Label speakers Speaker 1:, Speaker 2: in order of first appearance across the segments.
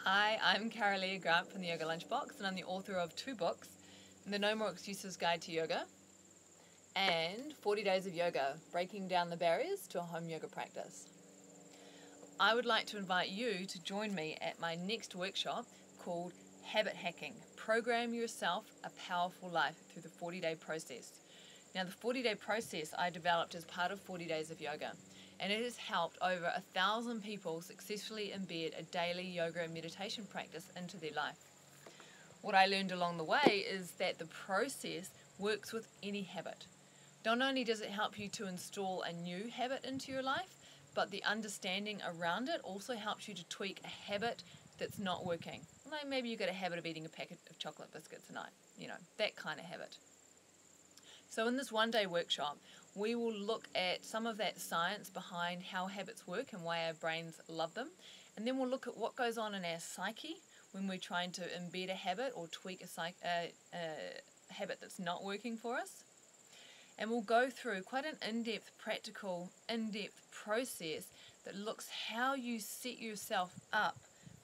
Speaker 1: Hi, I'm Kara-Leah Grant from the Yoga Lunchbox, and I'm the author of 2 books, The No More Excuses Guide to Yoga and 40 Days of Yoga, Breaking Down the Barriers to a Home Yoga Practice. I would like to invite you to join me at my next workshop called Habit Hacking, Program Yourself a Powerful Life through the 40-day process. Now, the 40-day process I developed as part of 40 Days of Yoga, and it has helped over 1,000 people successfully embed a daily yoga and meditation practice into their life. What I learned along the way is that the process works with any habit. Not only does it help you to install a new habit into your life, but the understanding around it also helps you to tweak a habit that's not working. Like maybe you've got a habit of eating a packet of chocolate biscuits a night, that kind of habit. So in this one-day workshop, we will look at some of that science behind how habits work and why our brains love them. And then we'll look at what goes on in our psyche when we're trying to embed a habit or tweak a habit that's not working for us. And we'll go through quite an in-depth, practical, in-depth process that looks how you set yourself up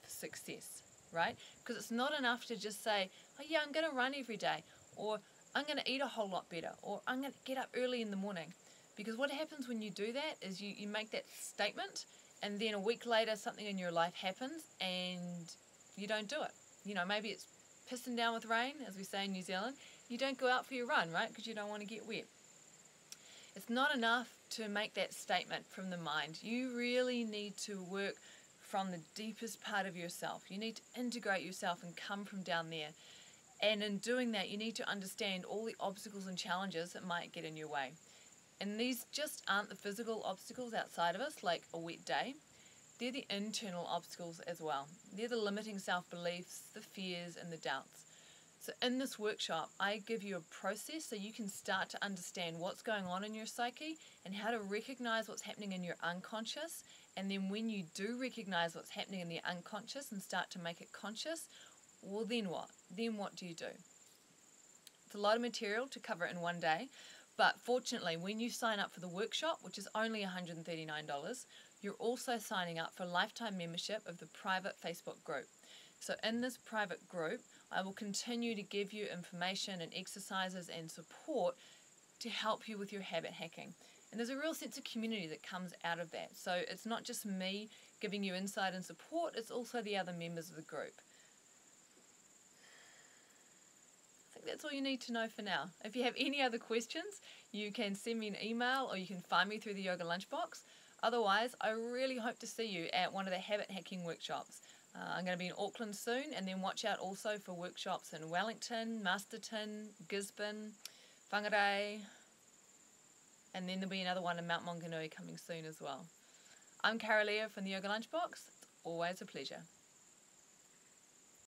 Speaker 1: for success, right? Because it's not enough to just say, oh yeah, I'm going to run every day, or I'm going to eat a whole lot better, or I'm going to get up early in the morning. Because what happens when you do that is you make that statement, and then a week later something in your life happens and you don't do it. Maybe it's pissing down with rain, as we say in New Zealand. You don't go out for your run, right? Because you don't want to get wet. It's not enough to make that statement from the mind. You really need to work from the deepest part of yourself. You need to integrate yourself and come from down there. And in doing that, you need to understand all the obstacles and challenges that might get in your way. And these just aren't the physical obstacles outside of us, like a wet day. They're the internal obstacles as well. They're the limiting self-beliefs, the fears, and the doubts. So in this workshop, I give you a process so you can start to understand what's going on in your psyche and how to recognize what's happening in your unconscious. And then when you do recognize what's happening in the unconscious and start to make it conscious, well, then what? Then what do you do? It's a lot of material to cover in one day, but fortunately, when you sign up for the workshop, which is only $139, you're also signing up for a lifetime membership of the private Facebook group. So in this private group, I will continue to give you information and exercises and support to help you with your habit hacking. And there's a real sense of community that comes out of that. So it's not just me giving you insight and support, it's also the other members of the group. That's all you need to know for now. If you have any other questions, you can send me an email or you can find me through the Yoga Lunchbox. Otherwise, I really hope to see you at one of the habit hacking workshops. I'm going to be in Auckland soon, and then watch out also for workshops in Wellington, Masterton, Gisborne, Whangarei, and then there'll be another one in Mount Maunganui coming soon as well. I'm Kara-Leah from the Yoga Lunchbox. It's always a pleasure.